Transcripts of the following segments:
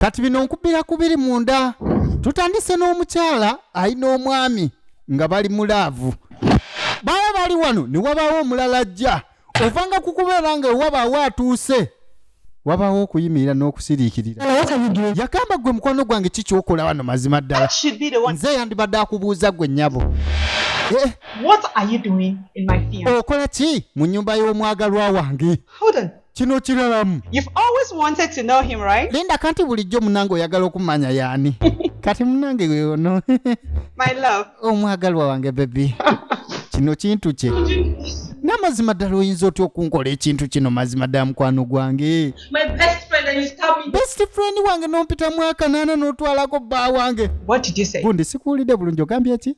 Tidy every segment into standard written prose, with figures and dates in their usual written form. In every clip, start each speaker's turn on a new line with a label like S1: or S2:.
S1: kati bino nkubira kubiri munda tutandise n'omukyala ayina omwami nga bali mulaavu baba bali wano ne wabaawo omulala ajja ovanga kukubeera nga wabaawo atuuse wabaawo okuyimirira n'okusiriikirira yakamba gwe mukwano gwange kikyokola wano mazima ddala nze yandibadde akubuuza gwe nnyabo
S2: What are you doing in my field?
S1: okola ki mu nnyumba y'omwagalwa wange
S2: Hold on.
S1: kino kiralamu
S2: You've always wanted to know him, right?
S1: linda kanti bulijjo munange oyagala okumanya yaani kati munange weono
S2: My love.
S1: omwagalwa wange bebi kino kintu kye n'amazima ddala oyinza otya okunkola ekintu kino mazima ddala mukwano gwange
S2: My best friend and you stab me.
S1: best friend wange n'ompita mwaka 8 n'otwalako bba wange
S2: What did you say?
S1: gundi sikuwulidde bulungi ogambye ki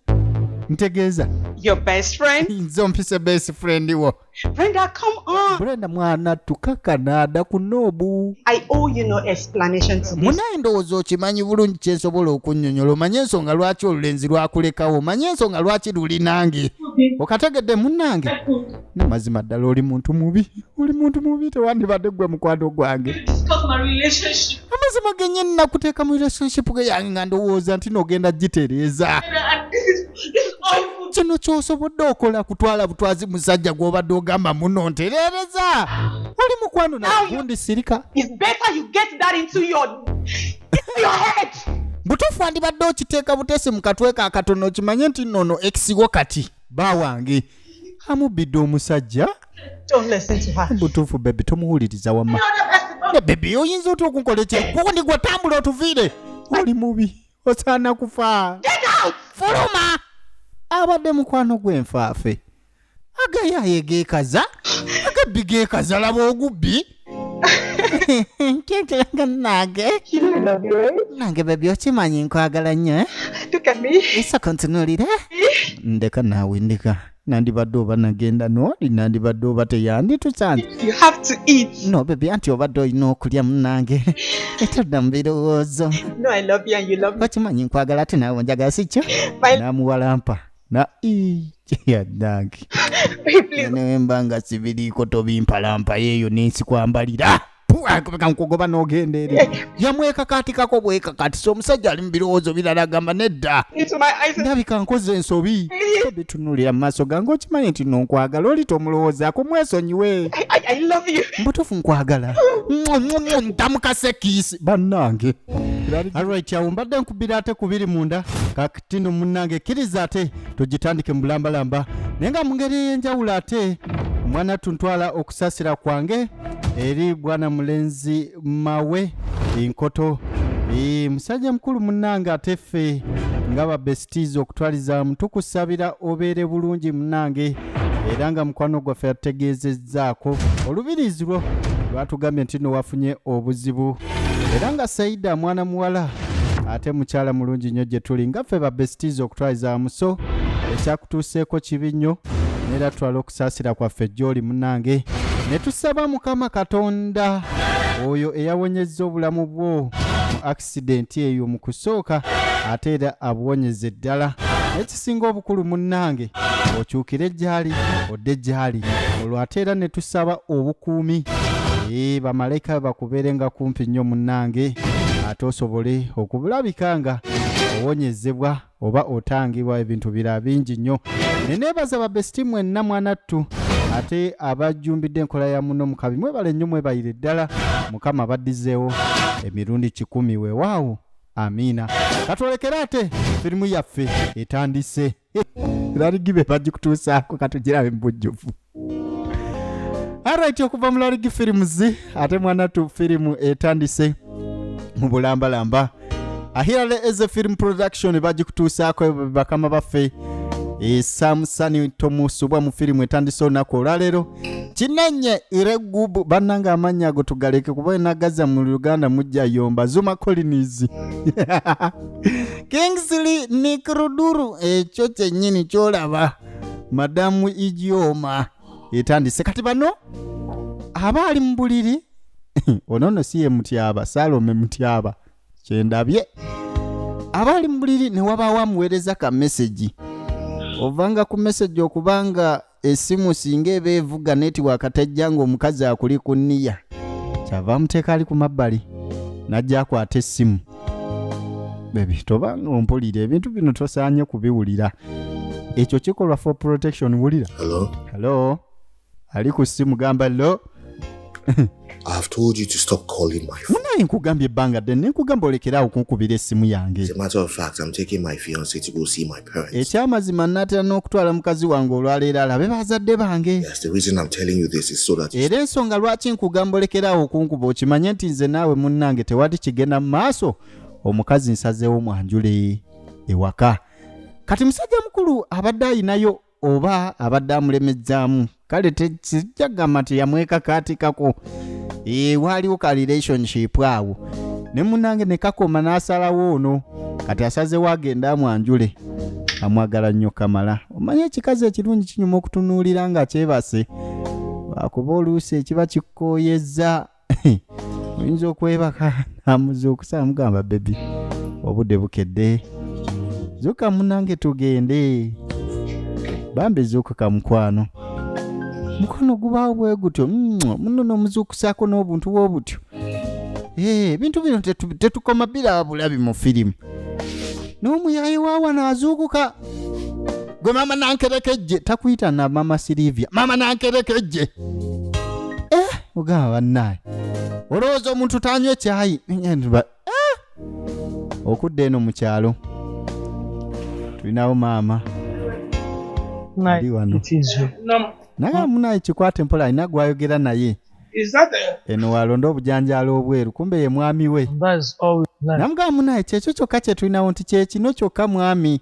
S1: ntegeeza
S2: Your best friend?
S1: nze ompise best friend wo
S2: Brenda, come on.
S1: Brenda mwana tukakanaada ku noobu
S2: I owe you no explanation to this.
S1: munaye ndowooza okimanyi bulungi kyensobola okunnyonnyola omanye ensonga lwaki olulenzi lwakulekawo omanye ensonga lwaki luli nange okategedde munnange n'amazima ddala oli muntu mubi tewandibadde gwe mukwano gwange
S2: Discuss my relationship.
S1: amazima gennyini nakuteeka mu relationship ge yange nga ndowooza nti n'ogenda gitereeza
S2: And this is all you
S1: kino ky'osobodde okola kutwala butwazi musajja gw'obadde ogamba muno ntereereza oli mukwano nagundi sirika
S2: It's better you get that into your head.
S1: butuufu andibadde okiteeka butese mu katwe ka katono okimanye nti nnono ekisiwo kati bba wange amubidde omusajja
S2: Don't listen to her.
S1: butuufu bebi tomuwuliriza wamma bebi oyinza otya okunkola ekigundi gwe tambula otuviire oli mubi osaana kufa fuluma abadde mukwano gw'enfaafe agayaye geekaza agabbi geekaza laba ogubbi nkyenkiranga nange nange bebi okimanyi nkwagala nnyo
S2: Look at me.
S1: esako ntunuulire ndeka naawe ndeka nandibadde oba nagenda nooli nandibadde oba teyanditusanze
S2: You have to eat.
S1: no bebi anti obadde olina okulya munange etadda mu birowoozo
S2: No, I love you and you love me.
S1: okimanyi nkwagala ate naawe njagala sikyo
S2: My
S1: namuwalampa na yadange
S2: babe, please.
S1: newe nga sibiriiko tobimpalampa yeeyo nensikwambalira nkugoba n'ogenda eri yamwekakatikako bwekakati so omusajja ali mu birowoozo birala agamba nedda
S2: Into my eyes.
S1: ndabika nkoze ensobi bitunulira mu maaso gange okimanyi nti nonkwagala oli tomulowoozaako mwesonyiwe
S2: I love you.
S1: mbutuufu nkwagala ntamukase kiisi bannange alright awo mbadde nkubira ate kubiri munda kakitino munnange kkiriza ate tugitandike mu bulambalamba naye nga mu ngeri ey'enjawulo ate mwana tuntwala okusasira kwange eri bwana mulenzi mawe enkoto musajja mukulu munnange ate ffe nga babesitiizi okutwaliza tukusabira obeere bulungi munnange era nga mukwano gwaffe atutegeezezzaako olubirizi lwo lwatugambye nti nowafunye obuzibu era nga saida mwana muwala ate mukyala mulungi nnyo gye tuli nga ffe babesitiizi okutwaliza muso ekyakutuuseeko kibi nnyo neera twala okusaasira kwaffe gy'oli munnange ne tusaba mukama katonda oyo eyawonyezza obulamu bwo mu akisidenti eyo mu kusooka ate era abuwonyeze ddala ekisinga obukulu munnange okyukire gyali odde gyali olwo ate era ne tusaba obukuumi bamalayika bakubeerenga kumpi nnyo munnange ate osobole okubulabika nga owonyezebwa oba otangibwa ebintu birala bingi nnyo neneebaza babesiti mwenna mwanattu ate abajjumbidde enkola ya muno mukabi mwebale nnyo mwebayire ddala mukama baddizeewo emirundi 10 weewaawo amiina katwolekera ate firimu yaffe etandise laligibe bagikutuusaako katugirabe mu bujjuvu alright okuva mu laligi firimuzi ate mwanattu firimu etandise mu bulambalamba ahirale eze film production bagikutuusaako bakama baffe samusani tomusubwa mu firimu etandise olunaku olwaleero kinenye iregubu bannanga amannya ago tugaleke kuba enagaza mu Uganda mujja yomba Zuma Collins Kingsley Nikruduru ekyo kyennyini kyolaba madamu Ijioma etandise kati bano abaali mu buliri onono siye Mutyaba Salome Mutyaba kyendabye abaali mu buliri ne wabaawo amuweereza ka message ovanga ku message okubanga esimu singa eba evuga netiwaaka tajja ng'omukazi akuli ku nniya kyava amuteeka ali ku mabbali najja akwata essimu. Baby tobanga ompulira ebintu bino tosaanye kubiwulira. Ekyo kikolwa for protection wulira. Hello. Ali ku ssimu gamba lo.
S3: I've told you to stop calling my phone.
S1: Munaye nkugambye ebbanga ddene nkugamba olekeraawo kunkubira essimu yange.
S3: As a matter of fact, I'm taking my fiancé to go see my parents.
S1: Ekyamazima natera n'okutwala mukazi wange olwaleero alabe bazadde bange.
S3: Yes, the reason I'm telling you this is so that...
S1: Era ensonga lwaki nkugamba olekeraawo okunkuba okimanye nti nze naawe munnange tewali kigenda mu maaso. Omukazi nsazeewo mwanjule ewaka. Kati musajja mukulu abadde ayinayo oba abadde amulemezzaamu. Kale tekijjagamba nti yamwekakaatikako. Waliwo ka relationship awo. Ne munnange ne kakoma n'asalawo ono. Kati asazeewo agenda amwanjule. Amwagala nnyo Kamala. Omanye ekikazi ekirungi kinyuma okutunuulira nga kyebase. Akuba oluusi ekiba kikkooyezza. Oyinza okwebaka namuzuukusa amugamba baby obudde bukedde. Zuuka munnange tugende. Bambi zuukuka mukwano. Mukono gubaawo bwe gutyo. Muno n'omuzuukusaako n'obuntu bw'obutyo. Ebintu bino tetukoma biraba bulabi mu firimu. N'omuyayi waawa n'azuukuka. Gwe mama nankerekejje. Takuyita na mama Silivia. Mama nankerekejje. Ogamba bannaye. Olowooza omuntu tanywa ekyayi. Okudda eno mu kyalo. Tulinawo maama. Ali wano. Naye munaye kikwate mpola alina gwayogera naye. Eno walonda obujanjaalo obweru kumbe ye mwami we. Namugamba munaye kyekyo kyokka kye tulinawo nti kye kino kyokka mwami.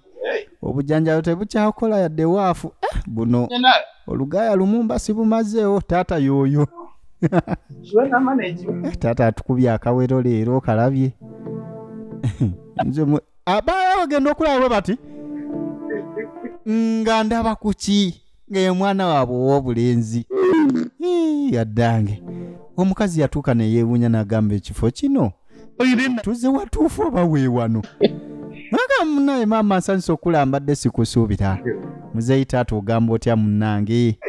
S1: Obujanjaalo tebukyakola yadde waafu. Buno olugaya lumumba sibumazeewo taata yooyo. Taata atukubye akawero leero kalabye. Abaawo ogenda okulaba bati. Nga ndaba kuki ng'ye mwana waabwe ow'obulenzi. Yaddange. Omukazi yatuuka ne yeewuunya n'agamba ekifo kino. Tuze watuufu oba weewano. Naga munaye maama nsanyusa okulambadde sikusuubira. Muzeeyi taata ogamba otya munnange.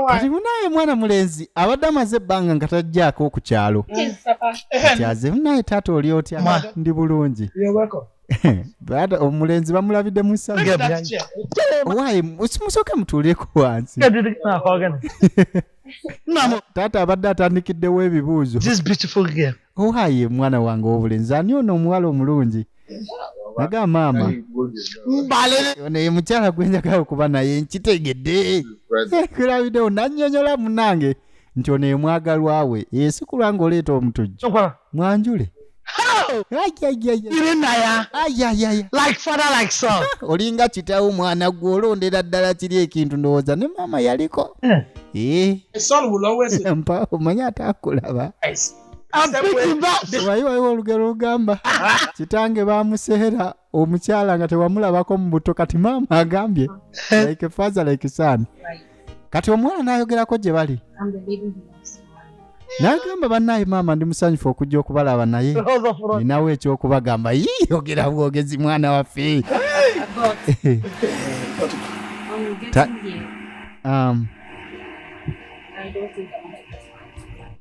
S1: Kati munaye mwana mulenzi abadde amaze ebbanga nga tajjaako ku kyalo. Kyaze munaye taata oli otya? Ndi bulungi. Baada omulenzi bamulabidde mu ssanja. Owaye musooke mutuuleko wansi. Taata abadde atandikiddewo ebibuuzo. Owaye mwana wange w'obulenzi ani ono omuwala omulungi? Naga maama. Ono ye mukyala gwe njagala okuba naye nkitegedde. Kulabiddewo nannyonnyola munnange nti ono ye mwagalwa we. Si kulwa ng'oleeta omutujju. Mwanjule.
S4: Like father, like son.
S1: Olinga kitawo mwana gwe olondera ddala kiri ekintu ndowooza ne maama yaliko.
S4: Son will always
S1: mpa omanye ataakulaba.
S4: I'm picking that.
S1: Wayiwayiwo olugero lugamba kitange baamuseera omukyala nga tewamulabako mu buto kati maama agambye like father like son. Kati omuwala n'ayogerako gye bali. N'agamba bannaye maama ndi musanyufu okujja okubalaba naye. Ninawo ekyokubagamba yogera bwogezi mwana waffe.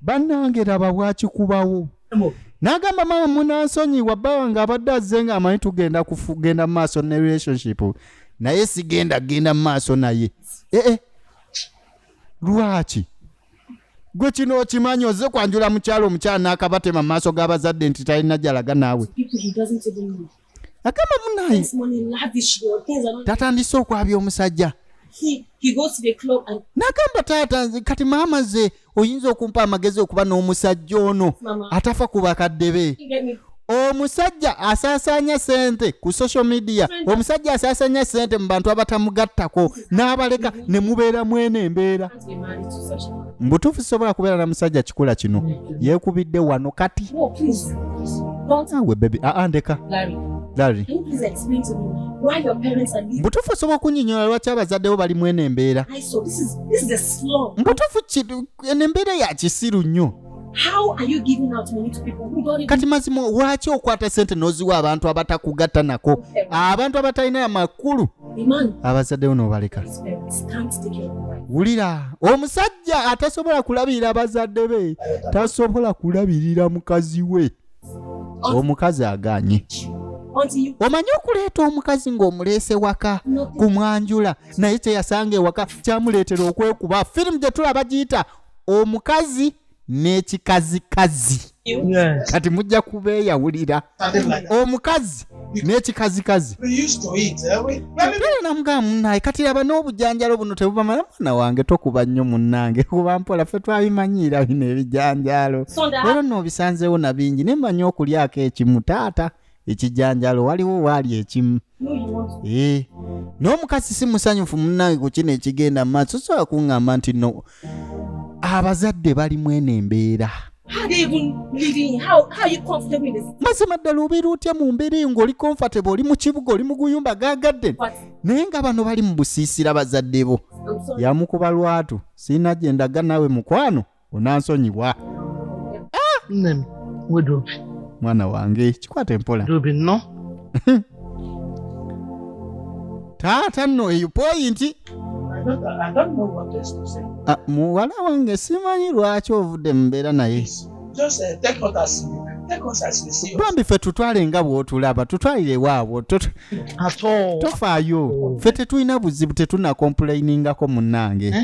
S1: Bannange raba bwakikubawo. N'agamba maama munansonyiwa bbawa nga abadde azze nga amanyi tugenda kugenda mu maaso ne relationship. Naye sigenda genda mu maaso naye. Lwaki? Gwe kino okimanyi ozze kwanjula mu kyalo omukyala n'akabatema mu maaso g'abazadde nti talina gy'alaga naawe. Agamba munnaye tatandise okwabya omusajja.
S5: He goes to the club and
S1: Nagamba taata kati maama ze oyinza okumpa amagezi okuba n'omusajja ono atafa ku bakadde be. Omusajja asaasaanya sente ku social media. Omusajja asaasaanya sente mu bantu abatamugattako n'abaleka ne mubeera mwene embeera. Mbutuufu sobola kubeera na musajja kikula kino yeekubidde wano kati.
S5: oh, please don't
S1: Awe baby ndeka. Larry.
S5: Can you please explain to me why your parents are leaving?
S1: Mbutuufu osobola kunnyonnyola lwaki abazaddewo bali mwene embeera.
S5: I saw this is a slum.
S1: Mbutuufu eno embeera ya kisiru nnyo.
S5: How are you giving out money to people who don't even
S1: kati mazima lwaki okwata sente n'oziwa abantu abatakugatta nako abantu abatalina amakulu
S5: the man
S1: abazaddewo n'obaleka
S5: his parents can't take care of the wife?
S1: wulira omusajja atasobola kulabirira bazadde be tasobola kulabirira mukazi we omukazi aganye
S5: Until you
S1: omanyi okuleeta omukazi ng'omuleese waka kumwanjula naye kyeyasanga ewaka kyamuleetera okwekuba firimu gye tulaba giyita omukazi n'ekikazikazi
S4: Yes.
S1: kati mujja kubeeyawulira
S4: Something like that.
S1: omukazi n'ekikazikazi
S4: We used to eat, we
S1: Mpere namugamba munnaye kati laba n'obujanjalo buno tebubamala mwana wange tokuba nnyo munnange kuba mpola ffe twabimanyiira bino ebijanjalo
S5: Sonda.
S1: leero nno obisanzeewo na bingi ne mmanyi okulyako ekimu taata ekijanjalo waliwo waali ekimu
S5: know you want to.
S1: n'omukazi si musanyufu munnange ku kino ekigenda mu maaso sobola kuŋŋamba nti no abazadde balimu eno embeera
S5: How are they even living? How are you comfortable in this?
S1: mazima ddala obeera otya mu mbeera ng'oli comfortable oli mu kibuga oli mu guyumba gagadde
S5: But
S1: naye nga bano bali mu busiisira bazadde bo
S5: I'm sorry.
S1: yamukuba lwatu siina gye ndaga naawe mukwano onansonyiwa
S4: Name. We do.
S1: mwana wange kikwate mpola
S4: Do be no.
S1: taata nno eyo poyinti
S4: I don't know what else to say.
S1: muwala wange simanyi lwaki ovudde mu mbeera naye
S4: Just take us as we see us.
S1: bambi ffe tutwale nga bw'otulaba tutwalire ewaabwo
S4: At all.
S1: tofaayo ffe tetulina buzibu tetuna kompulayiningako munnange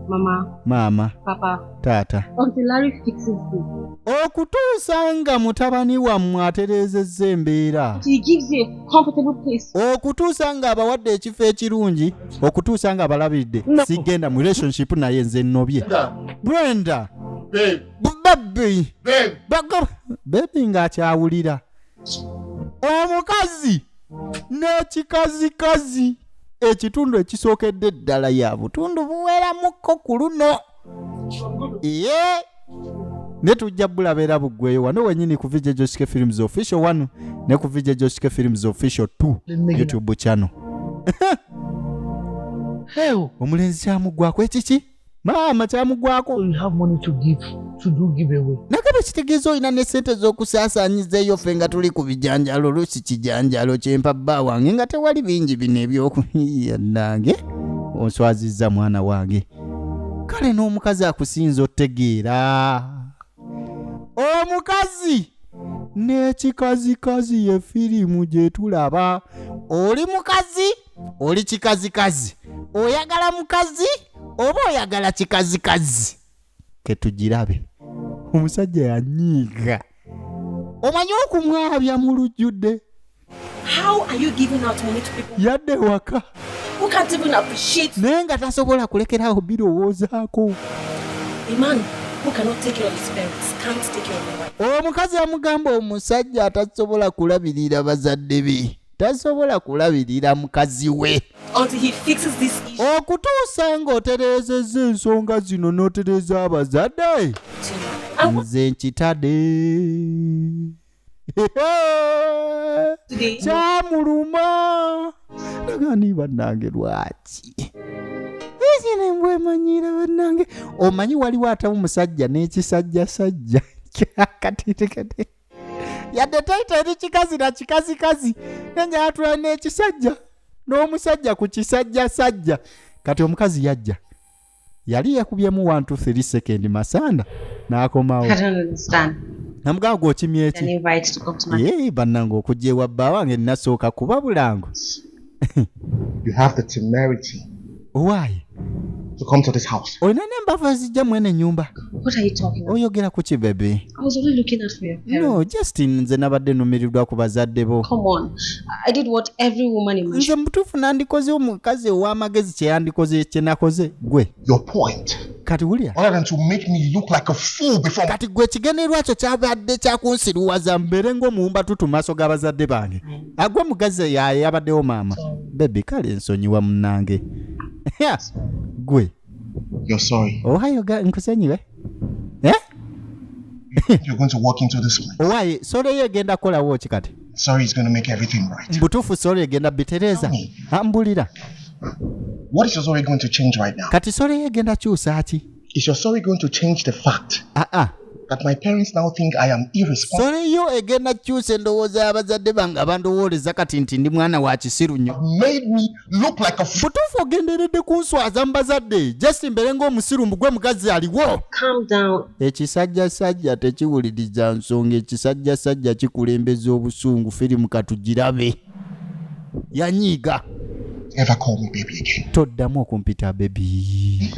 S6: Mama,
S1: maama
S6: Papa,
S1: taata
S6: until Larry fixes this.
S1: okutuusa nga mutabani wammwe atereezezza embeera
S6: He gives you a comfortable place.
S1: okutuusa nga abawadde ekifo ekirungi okutuusa nga abalabiridde sigenda mu relationship naye nze nnobye Brenda bebi ng'akyawulira omukazi n'ekikazikazi ekitundu ekisookedde eddala ya butundu buweramukko ku luno ne tujja bulabeera buggweyo wano wenyini ku VJ Joshike Films Official 1 ne ku VJ Joshike Films Official 2 YouTube channel.
S4: Hell.
S1: Omulenzi kyamugwako ekiki? Maama kyamugwako.
S4: You have money to give, to do giveaway.
S1: Nakabe kitegeeza olina ne ssente z'okusaasaanyizaeyo ffe nga tuli ku bijanjalo lusi kijanjalo kyempa bba wange nga tewali bingi bino ebyokuyiya nange onswazizza mwana wange. Kale n'omukazi akusinza otegeera. Omukazi n'ekikazikazi ye firimu gye tulaba. Oli mukazi, oli kikazikazi. Oyagala mukazi oba oyagala kikazikazi. Ketugirabe. Omusajja yanyiiga. Omanyi okumwabya mu lujjudde.
S5: How are you giving out money to people
S1: Yadde waka.
S5: who can't even appreciate
S1: Naye nga tasobola kulekerawo birowoozaako.
S5: a man who cannot take care of his parents, can't take care of the wife?
S1: Omukazi amugamba omusajja atasobola kulabirira bazadde be. Tasobola kulabirira mukazi we.
S5: Until he fixes this issue.
S1: Okutuusa ng'otereezezza ensonga zino n'otereeza abazadde. Nze nkitadde.
S5: Today,
S1: Kyamuluma. Nagani bannange lwaki? Ekino mbwemanyira bannange. Omanyi waliwo atamu musajja n'ekisajjasajja. Kakatirikati. Yadde taita eri kikazi na kikazikazi. Nenga atula n'ekisajja. N'omusajja ku kisajjasajja. Kati omukazi yajja. Yali yakubyemu 1 2 3 second masanda. N'akomawo.
S6: I don't understand.
S1: Namugamba gw'okimye
S6: An
S1: eki.
S6: invite to come to my
S1: Yee bannange okujja ewa bba wange nasooka kuba bulango.
S3: You have the temerity
S1: Why?
S3: to come to this house.
S1: Olina n'embava ezijja mwene ennyumba.
S6: What are you talking about?
S1: Oyogera ku ki bebe?
S6: I was only looking out for your parents.
S1: No, Justin nze nabadde nnumirirwa ku bazadde bo.
S6: Come on. I did what every woman in my
S1: Nze mutuufu nandikoze omukazi ow'amagezi kye yandikoze kye nakoze gwe.
S3: Your point,
S1: Kati wulya.
S3: other than to make me look like a fool before
S1: Kati gwe kigendererwa kyo kyabadde kyakunsiruwaza mbeere ng'omuwumba tutu maaso g'abazadde bange. Agwe mugazi yaye yabaddewo maama. Bebi kale ensonyiwa munnange. Gwe.
S3: you're sorry.
S1: Ohayo nkusenyiwe.
S3: You're going to walk into this place.
S1: Owaye sole egenda kolawo ki kati?
S3: Sorry is going to make everything right.
S1: Mbutuufu sole egenda bitereza. Ambulira.
S3: What is your sorry going to change right now?
S1: Kati sole egenda kyusa ki?
S3: Is your sorry going to change the fact that my parents now think I am irresponsible?
S1: Sorry yo egenda kyuse ndowooza abazadde bange abandowooleza kati nti ndi mwana wa kisiru nnyo.
S3: Made me look like a fool.
S1: Butuufu ogenderedde kunswaza mu bazadde just mbere ng'omusiru mbugwe mugazi aliwo.
S6: Calm down.
S1: Ekisajjasajja tekiwuliriza nsonga, ekisajjasajja kikulembeza obusungu. Firimu katugirabe yanyiiga.
S3: Never call me baby again.
S1: Toddamu okumpita baby.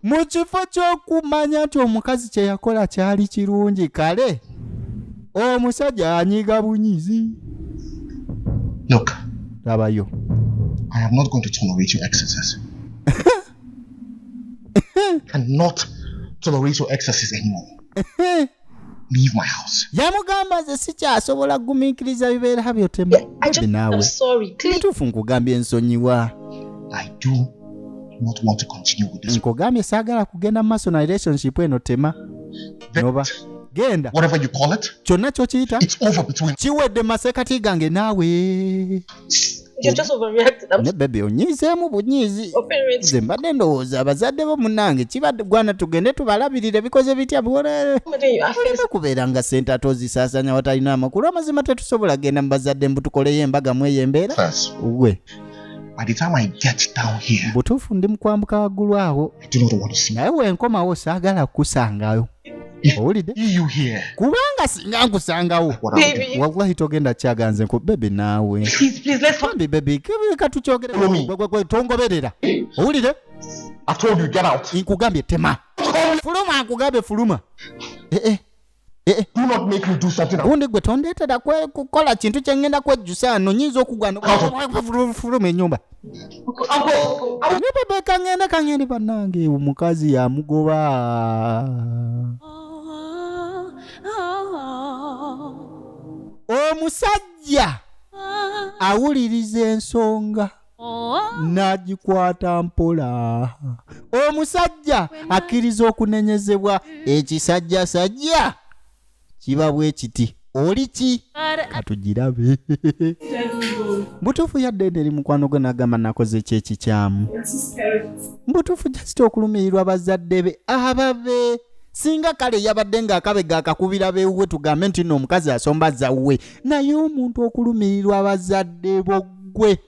S1: Mu kifo ky'okumanya nti omukazi kye yakola kyali kirungi kale omusajja anyiga bunyizi.
S3: Look,
S1: labayo.
S3: I am not going to tolerate your excesses. Cannot tolerate your excesses anymore. Leave my house.
S1: Yamugamba ze sikyasobola gumiikiriza bibeera byotema.
S6: I'm sorry.
S1: Kituufu nkugambye ensonyiwa.
S3: I do not want to continue with this.
S1: Nkugambye saagala kugenda mu maaso na relationship eno tema. Noba genda.
S3: Whatever you call it.
S1: Kyonna kyokiyita.
S3: It's over between.
S1: Kiwedde masekati gange naawe.
S6: You're just overreacting.
S1: Ne baby onyizeemu bunyizi. Nze mbadde ndowooza abazadde bo munnange kibadde gwana tugende tubalabirire bikoze bitya biwolere. Kubeera nga sente atozisaasanya watalina amakulu amazima tetusobola genda mu bazadde mbu tukoleyo embaga mu eyo embeera. We.
S3: By the time I get down here,
S1: butuufu ndi mu kwambuka waggulu awo.
S3: I do not want to see you.
S1: Naye wenkomawo saagala kukusangayo. Owulidde?
S3: You here.
S1: Kubanga singa nkusangawo. Wallahi togenda kyaganze nko baby naawe.
S2: Please, let's talk.
S1: Baby, katukyogere. Tongoberera. Owulidde?
S3: I told you, get out.
S1: Nkugambye tema. Fuluma nkugambye fuluma.
S3: Do not make me do something.
S1: Undi gwe tondeetera kukola kintu kye ngenda kwejjusa ano nyinza okugwana. Fuluma ennyumba. Bebe kangende bannange omukazi yamugoba. Omusajja awuliriza ensonga n'agikwata mpola. Omusajja akkiriza okunenyezebwa. Ekisajjasajja kiba bwe kiti. Oli ki? Katugirabe. Mbutuufu yadde eri mukwano gwe n'agamba nakoze kyekikyamu. Mbutuufu just okulumirirwa abazadde be ababe. Singa kale yabadde ng'akabega akakubira beewuwe tugambe nti nno omukazi asomba zawwe. Naye omuntu okulumirirwa abazadde boggwe.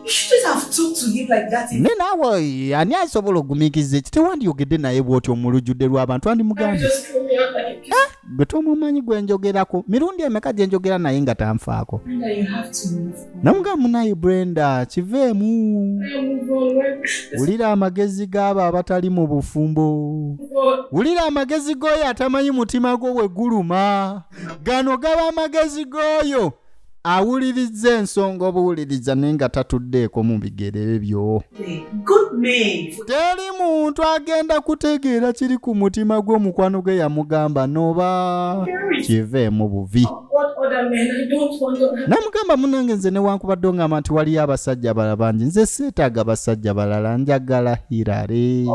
S4: You shouldn't have talked to him like that.
S1: Ne naawe ani asobola ogumiikiriza eki tewandiyogedde naye bw'oti omulujjudde lw'abantu andimugambye. Gwe tomumanyi gwe njogerako. Mirundi emeka gye njogera naye nga tanfaako. Namugamba munaye Brenda kiveemu. Wulira amagezi g'abo abatali mu bufumbo. Wulira amagezi g'oyo atamanyi mutima gwo bwe guluma. Gano gaba amagezi g'oyo awuliriza ensonga obuwuliriza naye nga tatuddeeko mu bigere byo. Teri muntu agenda kutegeera kiri ku mutima gw'omukwano gwe yamugamba noba kiveemu buvi. Namugamba munange nze newankubadde ongamba nti waliyo abasajja balala bangi nze seetaaga basajja balala njagala Hirare.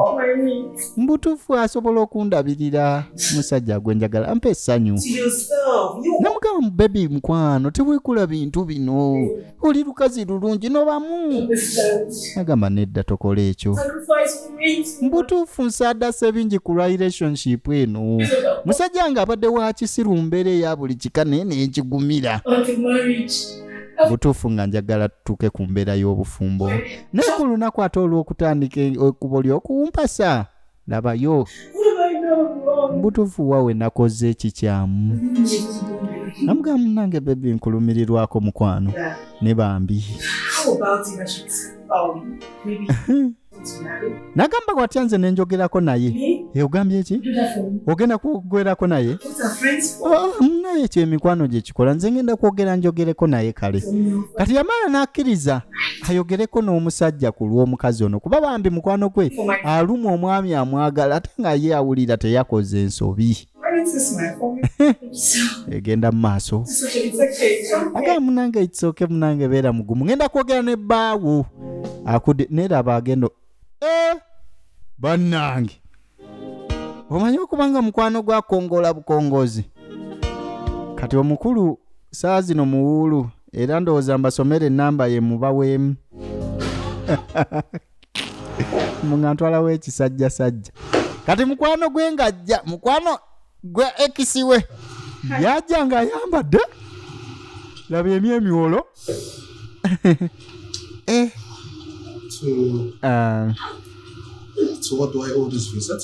S1: Mbutuufu asobola okundabirira musajja gwe njagala ampa essanyu. Namugamba baby mukwano teweekula bintu bino. Oli lukazi lulungi nobamu. Nagamba nedda tokola ekyo. Mbutuufu nsaadase bingi ku relationship eno. Musajja nga abadde wa kisiru mbeera eya buli kika naye n'ekigumira. Butuufu nga njagala tutuuke ku mbeera y'obufumbo. Naye ku lunaku ate olw'okutandika ekkubo ly'okumpasa labayo. Mbutuufu waawe nakoze ekikyamu. Namugamba munange baby nkulumirirwako mukwano ne bambi. Nagamba watya nze nenjogerako naye. Ogambye eki? Ogenda kwogerako naye? Naye ekyo emikwano gye kikola nze ngenda kwogera njogereko naye kale. Kati yamala n'akkiriza ayogereko n'omusajja ku lw'omukazi ono kuba bambi mukwano gwe aluma omwami amwagala ate nga ye awulira teyakoze ensobi. Egenda mu maaso. Agamba munange itsoke munange beera mugumu. Ngenda kwogera ne bbaawo. Akudde neraba agendo. Bannange. Omanyi okubanga mukwano gwa kongola bukongozi. Kati omukulu saa zino muwulu era ndowooza mbasomere ennamba ye mubaweemu. Mungantwala w'ekisajjasajja. kati mukwano gwe ng'ajja mukwano gwe ekisiwe yajja ng'ayambadde laba emyemiwolo
S3: So what do I owe this visit?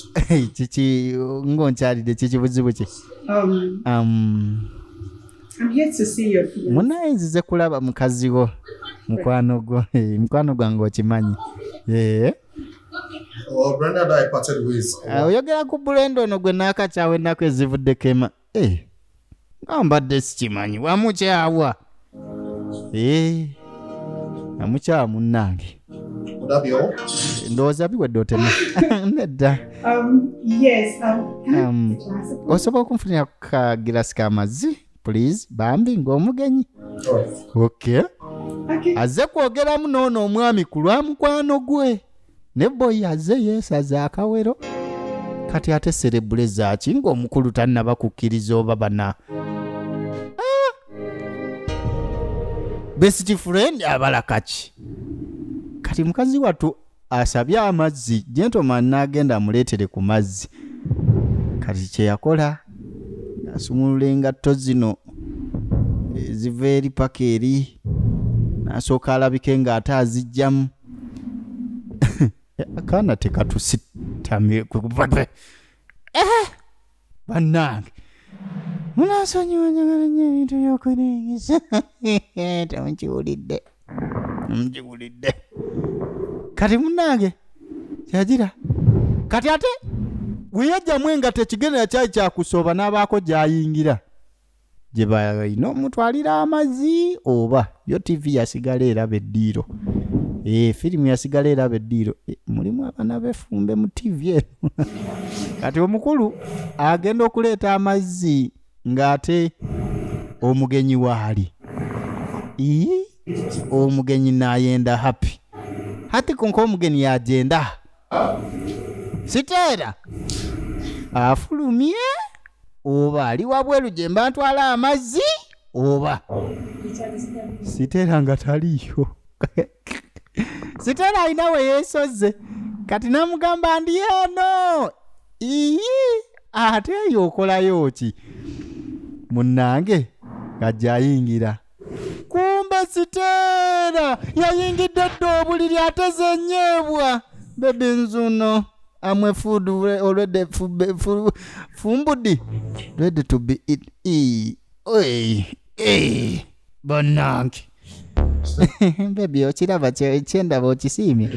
S1: kiki ng'onkyalidde kiki buzibu ki
S2: I'm here to see your friend.
S1: munaye nzize kulaba mukazi wo mukwano gwo mukwano gwange okimanyi
S3: Well, Brenda and I parted ways.
S1: oyogera ku Brenda ono gwe naakakyawa ennaku ezivuddeko ema nga mbadde sikimanyi wamukyawa amukyawa munnange
S3: Would that be all?
S1: ndowooza biwedde otema nedda
S2: Yes.
S1: osobola okunfunira ka girasi k'amazzi please bambi ng'omugenyi okay azze kwogeramu n'ono omwami ku lwa mukwano gwe ne boyi azze yeesaza akawero kati ate serebule zaaki ng'omukulu tannaba kukkiriza oba bana best friend abalakaki kati mukazi wattu asabye amazzi gentleman n'agenda amuleetere ku mazzi kati kye yakola asumulula engatto zino eziva eri paka eri n'asooka alabike ng'ate azijjamu akaana tekatusitamye bannange munaasonyiwa njagala nnyo ebintu by'okuneegeza temukiwulidde kati munnange kyagira kati ate weyajjamu engatto ekigendera kyali kyakusooba n'abaako gy'ayingira gye balina omutwalira amazzi oba yo tv yasigala eraba eddiiro firimu yasigala eraba eddiiro mulimu abaana befumbe mu tv eno kati omukulu agenda okuleeta amazzi ng'ate omugenyi waali omugenyi n'ayenda happy hati konka omugenyi yagenda siteera afulumye oba ali wabweru gye mba ntwala amazzi oba siteera nga taliyo siteera alina we yeesoze kati namugamba ndi eno ate eyo okolayo ki munnange gajja ayingira kumbe siteera yayingidde dda obuliri ateze enyeebwa bebi nzuno amwe food already fumbudi ready to be eat bannange bebi okiraba kyendaba okisiimye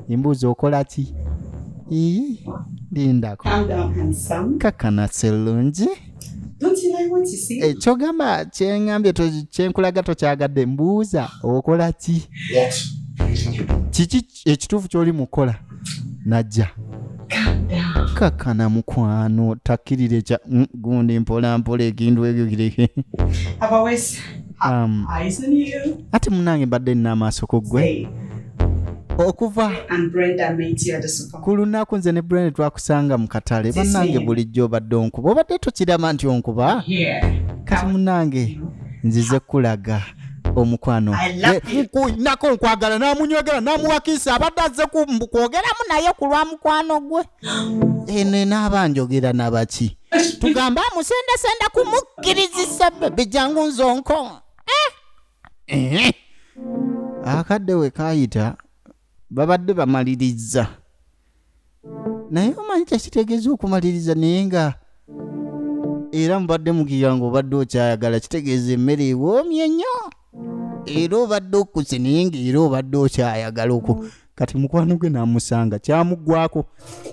S1: embuuzi okola ki lindako
S2: Calm down, handsome.
S1: kakana serungi
S2: Don't you like what you see?
S1: kyogamba kyeŋŋambye kyenkulaga tokyagadde mbuuza okola ki kiki ekituufu ky'oli mukola najja kakana mukwano takkirire kya gundi mpolampola ekintu ekyo kireke
S2: I've always had eyes on you.
S1: ate munange mbadde nina amaaso ku ggwe
S2: Hey,
S1: okuva
S2: and Brenda met you at the supermarket.
S1: ku lunaku nze ne Brenda twakusanga mu katale bannange bulijjo obadde onkuba obadde tokirama nti onkuba
S2: Here.
S1: kati munange nzize kulaga omukwano
S2: I love you.
S1: nako nkwagala n'amunywegera n'amuwakiisa abadde azze kwogeramu naye ku lwa mukwano gwe eno enaaba njogera nabaki tugamba amusendasenda kumukkirizisa bebe jangu nzonko akadde we kaayita babadde bamaliriza naye omanyi kyekitegeeza okumaliriza naye nga era mubadde mukiga ng'obadde okyayagala kitegeeza emmere ewoomye nnyo era obadde okuse naye ng'era obadde okyayagala okwo kati mukwano gwe n'amusanga kyamuggwako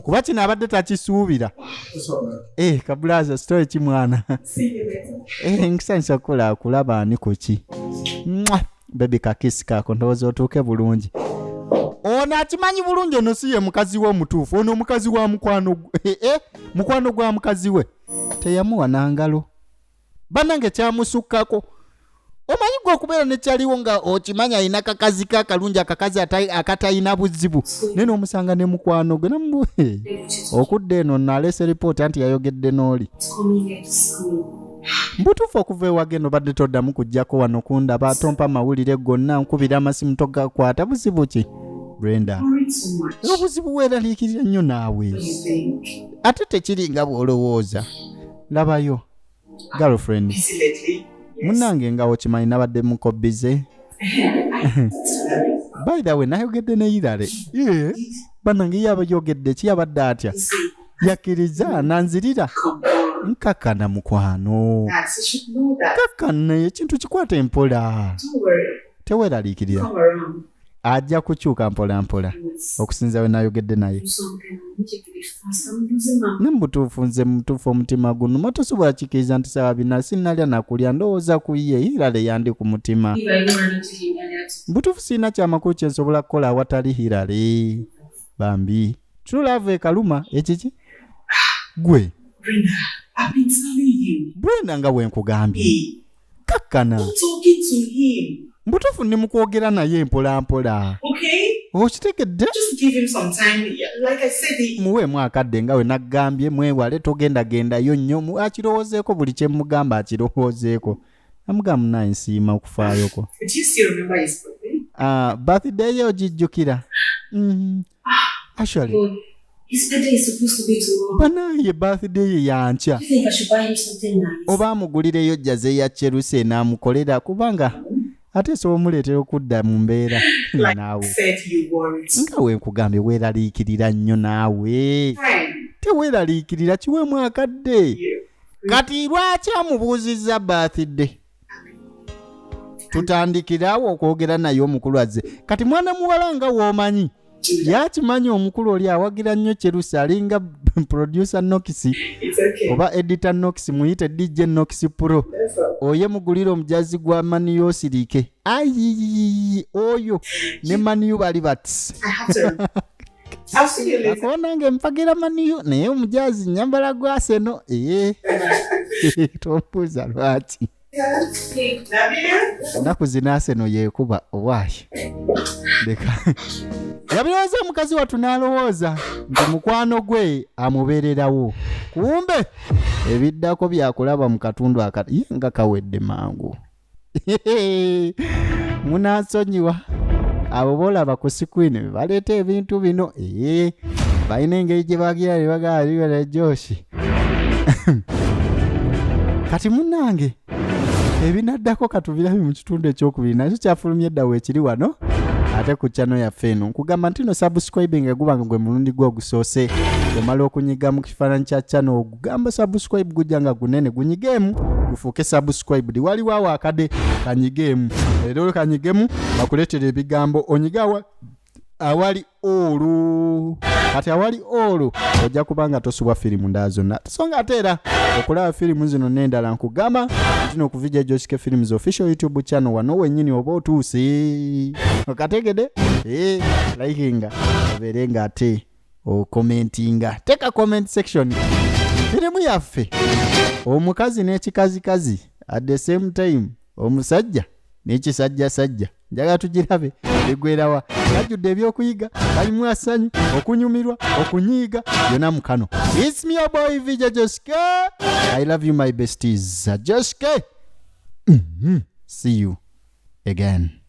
S1: kuba kino abadde takisuubira kabulaza sitole kimwana nkisanyusa kukola kulaba ani ku ki bebi kakisi kako ndowooza otuuke bulungi ono akimanyi bulungi ono si ye mukazi we omutuufu ono omukazi wa mukwano mukwano gwa mukazi we teyamuwa nangalo bannange kyamusukkako omanyi gwe okubeera nekyaliwo nga okimanya alina kakazi kakalungi akakazi akatalina buzibu naye n'omusanga ne mukwano gwe namu okudda eno nalese ripoota nti yayogedde n'oli mbutuufu okuva ewageno badde toddamu kujjako wano kundaba tompa mawulire gonna nkubira amasimu togakwata buzibu ki Brenda.
S4: Worried so much.
S1: Obuzibu weeraliikirira nnyo naawe.
S4: What do you think?
S1: Ate tekiri nga bw'olowooza. Labayo. Girlfriend.
S4: Busy lately? Yes.
S1: Munnange nga okimanyi nabadde muko bize. By the way, nayogedde ne Irale. Yeah. Bannange yabagogedde ki yabadde atya? Yakkiriza nanzirira.
S4: Come on.
S1: Nkakana mukwano.
S4: Yes, you should know that.
S1: Kakana ekintu kikwata empola.
S4: Don't worry.
S1: Teweeraliikirira.
S4: Come around.
S1: Ajja kukyuka mpola mpola. Okusinza we nayogedde naye.
S4: Do something. Make it really fast. I'm losing my...
S1: Nembutuufu nze mutuufu omutima guno motosobola kikiriza nti sawa bina sinnalya nakulya ndowooza ku ye Hirale yandi ku mutima.
S4: If I don't run into him earlier today.
S1: Butuufu sirina kyamakulu kye nsobola kukola awatali Hirale. Bambi. True love ekaluma ekiki? Gwe.
S4: Brenda, I've been telling you.
S1: Brenda nga bwe nkugambye.
S4: Hey,
S1: Kakkana.
S4: I'm talking to him.
S1: Butuufu ndi mu kwogera naye mpola mpola.
S4: Okay?
S1: Okitegedde?
S4: Just give him some time. Yeah, like I said,
S1: Muweemu akadde nga we naggambye mwewale togendagendayo nnyo akirowoozeeko buli kye mugamba akirowoozeeko. Namugamba naye nsiima okufaayoko.
S4: do you still remember his birthday?
S1: Birthday ye ogijjukira? Actually,
S5: But his birthday is supposed to be tomorrow.
S1: banaye birthday ye yankya.
S5: Do you think I should buy him something nice?
S1: Oba amugulireyo jjaze ya Chelsea n'amukolera kubanga ate so omuleetera okudda mu mbeera
S4: Like I
S1: naawe.
S4: said, you worried.
S1: Nga we nkugambye weeraliikirira nnyo naawe.
S4: Friend.
S1: Teweeraliikirira kiweemu akadde.
S4: Yeah.
S1: Kati lwaki amubuuzizza birthday? Tutandikirawo okwogera naye omukulu azze. Kati mwana muwala nga w'omanyi. Yakimanyi omukulu oli awagira nnyo Chelsea alinga producer Nox
S4: It's okay.
S1: oba editor Nox muyite DJ Nox Pro.
S4: That's all.
S1: Oye mugulira omujazi gwa Maniyo Sirike. Ayi oyo ne Maniyo bali bati.
S4: I have to. I'll see you later.
S1: Akona nge mpagira Maniyo naye omujazi nyambala gwa Arsenal. Tompuza lwaki.
S4: Hey, Nabila?
S1: Naku zina Arsenal yekuba owaayi. Leka. Yabirowooza mukazi watu n'alowooza nti mukwano gwe amubeererawo. Kumbe ebiddako byakulaba mu katundu akati ye nga kawedde mangu. Munansonyiwa abo boolaba ku screen baleeta ebintu bino balina engeri gye bagira ne bagala libera Joshi. Kati munnange ebinaddako katubirabe mu kitundu ekyokubiri nakyo kyafulumya eddawo ekiri wano ate ku channel yaffe eno nkugamba nti no subscribing egubanga gwe mulundi gwo ogusoose omala okunyiga mu kifaananyi kya channel ogugamba subscribe gujja nga gunene gunyigemu gufuuke subscribe waliwo awo akade kanyigemu era kanyigemu bakuleetera ebigambo onyigawa awali olu kati awali olu ojja kubanga tosubwa firimu ndaa zonna songa ate era okulaba firimu zino n'endala nkugamba tino okuvijja Joshke Films official YouTube channel wano wennyini oba otuuse okategede likinga obeerenga ate okomentinga teka comment section firimu yaffe omukazi n'ekikazikazi at the same time omusajja n'ekisajjasajja njaga tugirabe bigwerawa kajjudde ebyokuyiga kalimu asanyu okunyumirwa okunyiiga yona mukano. It's me your boy Vija Joshke. I love you my besties. Joshke. See you again.